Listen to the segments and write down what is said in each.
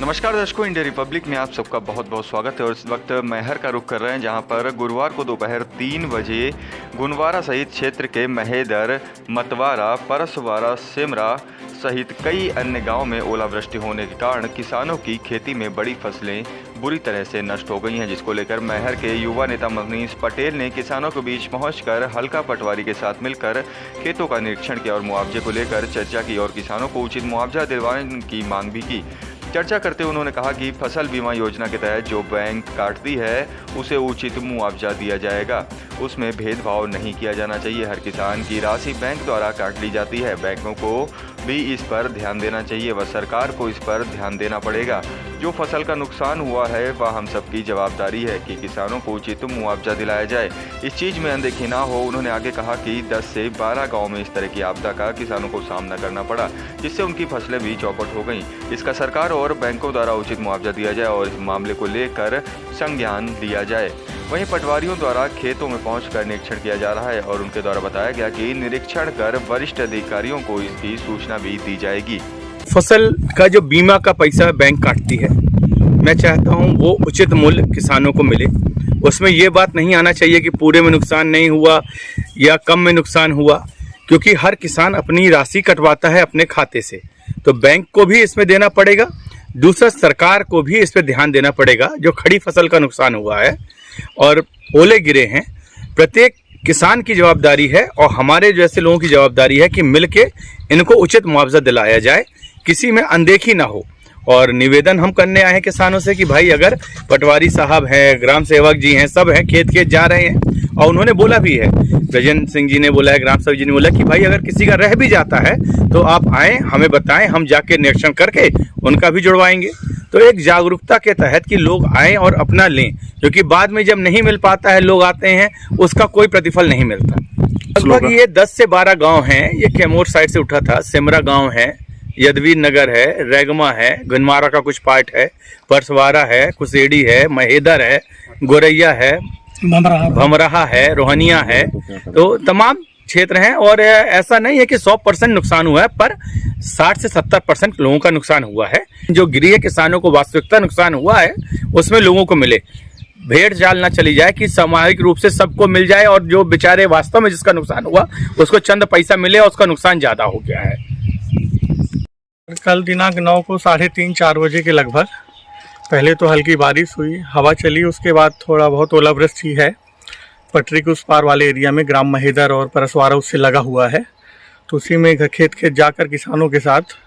नमस्कार दर्शकों, India Republic में आप सबका बहुत बहुत स्वागत है। और इस वक्त मैहर का रुख कर रहे हैं, जहां पर गुरुवार को दोपहर 3 बजे गुनवारा सहित क्षेत्र के महेदर, मतवारा, परसवारा, सिमरा सहित कई अन्य गांव में ओलावृष्टि होने के कारण किसानों की खेती में बड़ी फसलें बुरी तरह से नष्ट हो गई हैं, जिसको लेकर मैहर के युवा नेता मनीष पटेल ने किसानों के बीच पहुंचकर हल्का पटवारी के साथ मिलकर खेतों का निरीक्षण किया और मुआवजे को लेकर चर्चा की और किसानों को उचित मुआवजा दिलवाने की मांग भी की। चर्चा करते हुए उन्होंने कहा कि फसल बीमा योजना के तहत जो बैंक काटती है उसे उचित मुआवजा दिया जाएगा, उसमें भेदभाव नहीं किया जाना चाहिए। हर किसान की राशि बैंक द्वारा काट ली जाती है, बैंकों को भी इस पर ध्यान देना चाहिए व सरकार को इस पर ध्यान देना पड़ेगा। जो फसल का नुकसान हुआ है वह हम सबकी जवाबदारी है कि किसानों को उचित मुआवजा दिलाया जाए, इस चीज़ में अनदेखी ना हो। उन्होंने आगे कहा कि 10 से 12 गाँव में इस तरह की आपदा का किसानों को सामना करना पड़ा, जिससे उनकी फसलें भी चौपट हो गईं। इसका सरकार और बैंकों द्वारा उचित मुआवजा दिया जाए और इस मामले को लेकर संज्ञान लिया जाए। वहीं पटवारियों द्वारा खेतों में पहुंचकर निरीक्षण किया जा रहा है और उनके द्वारा बताया गया कि निरीक्षण कर वरिष्ठ अधिकारियों को इसकी सूचना भी दी जाएगी। फसल का जो बीमा का पैसा बैंक काटती है, मैं चाहता हूं वो उचित मूल्य किसानों को मिले। उसमें ये बात नहीं आना चाहिए कि पूरे में नुकसान नहीं हुआ या कम में नुकसान हुआ, क्योंकि हर किसान अपनी राशि कटवाता है अपने खाते से, तो बैंक को भी इसमें देना पड़ेगा। दूसरा, सरकार को भी इस पर ध्यान देना पड़ेगा। जो खड़ी फसल का नुकसान हुआ है और ओले गिरे हैं, प्रत्येक किसान की जवाबदारी है और हमारे जैसे लोगों की जवाबदारी है कि मिलके इनको उचित मुआवजा दिलाया जाए, किसी में अनदेखी ना हो। और निवेदन हम करने आए हैं किसानों से कि भाई, अगर पटवारी साहब हैं, ग्राम सेवक जी हैं, सब हैं, खेत खेत जा रहे हैं, और उन्होंने बोला भी है, गजेंद्र सिंह जी ने बोला है, ग्राम सेवक जी ने बोला कि भाई अगर किसी का रह भी जाता है तो आप आएँ, हमें बताएं, हम जाके निरीक्षण करके उनका भी जुड़वाएंगे। तो एक जागरूकता के तहत कि लोग आएँ और अपना लें, क्योंकि बाद में जब नहीं मिल पाता है, लोग आते हैं, उसका कोई प्रतिफल नहीं मिलता। लगभग ये 10 से 12 गाँव हैं। ये कैमूर साइड से उठा था, सिमरा गाँव है, यदवीर नगर है, रेगमा है, गुनवारा का कुछ पार्ट है, परसवारा है, कुसेड़ी है, महेदर है, गोरैया है, भमराहा है, रोहनिया है, तो तमाम क्षेत्र हैं। और ऐसा नहीं है कि 100% नुकसान हुआ है, पर 60 से 70% लोगों का नुकसान हुआ है। जो गृह किसानों को वास्तविकता नुकसान हुआ है उसमें लोगों को मिले, भेड़ चाल ना चली जाए कि सामूहिक रूप से सबको मिल जाए और जो बेचारे वास्तव में जिसका नुकसान हुआ उसको चंद पैसा मिले और उसका नुकसान ज्यादा हो गया है। कल दिनांक 9 को 3:30-4 बजे के लगभग पहले तो हल्की बारिश हुई, हवा चली, उसके बाद थोड़ा बहुत ओलावृष्टि है। पटरी के उस पार वाले एरिया में ग्राम महेदर और परसवारा उससे लगा हुआ है, तो उसी में खेत खेत जाकर किसानों के साथ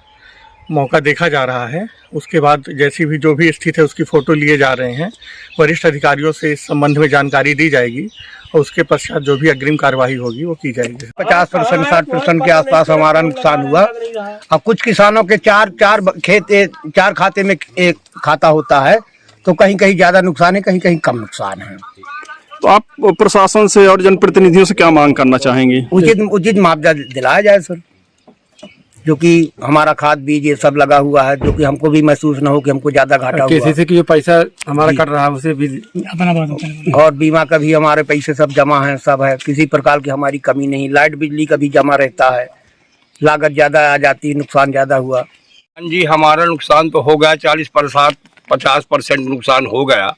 मौका देखा जा रहा है। उसके बाद जैसी भी जो भी स्थिति है उसकी फ़ोटो लिए जा रहे हैं, वरिष्ठ अधिकारियों से इस संबंध में जानकारी दी जाएगी और उसके पश्चात जो भी अग्रिम कार्यवाही होगी वो की जाएगी। 50% 60% के आसपास हमारा नुकसान हुआ। अब कुछ किसानों के चार खाते में एक खाता होता है, तो कहीं कहीं ज्यादा नुकसान है, कहीं कहीं कम नुकसान है। तो आप प्रशासन से और जनप्रतिनिधियों से क्या मांग करना चाहेंगे? उचित मुआवजा दिलाया जाए सर, जो कि कमारा खाद बीज ये सब लगा हुआ है, जो कि हमको भी महसूस न हो कि हमको ज्यादा घाटा हुआ। किसी से कि जो पैसा हमारा कट रहा है उसे भी और बीमा का भी हमारे पैसे सब जमा है, सब है, किसी प्रकार की हमारी कमी नहीं। लाइट बिजली का भी जमा रहता है, लागत ज्यादा आ जाती है, नुकसान ज्यादा हुआ। जी, हमारा नुकसान तो हो गया, 40-50% नुकसान हो गया।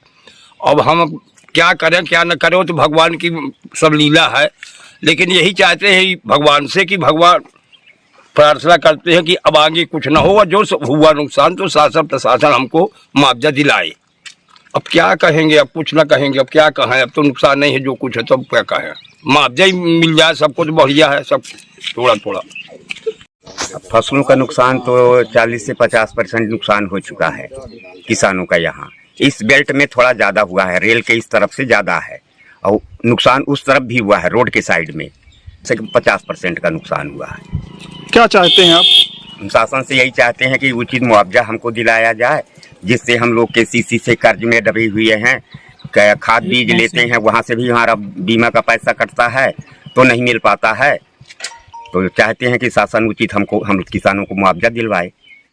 अब हम क्या करें क्या न करें, तो भगवान की सब लीला है। लेकिन यही चाहते हैं भगवान से कि भगवान प्रार्थना करते हैं कि अब आगे कुछ ना हो, और जो हुआ नुकसान तो शासन प्रशासन हमको मुआवजा दिलाए। अब क्या कहेंगे, अब कुछ ना कहेंगे, अब क्या कहें, अब तो नुकसान नहीं है, जो कुछ है तो अब क्या कहें, मुआवजा ही मिल जाए सबको तो बढ़िया है, सब थोड़ा थोड़ा। फसलों का नुकसान तो 40 से 50% नुकसान हो चुका है किसानों का। यहाँ इस बेल्ट में थोड़ा ज़्यादा हुआ है, रेल के इस तरफ से ज़्यादा है, और नुकसान उस तरफ भी हुआ है, रोड के साइड में 50% का नुकसान हुआ है। क्या चाहते हैं आप? हम शासन से यही चाहते हैं कि उचित मुआवजा हमको दिलाया जाए, जिससे हम लोग KCC से कर्ज में दबे हुए हैं, खाद बीज लेते हैं, वहाँ से भी हमारा बीमा का पैसा कटता है तो नहीं मिल पाता है। तो चाहते हैं कि शासन उचित हम किसानों को मुआवजा दिलवाए।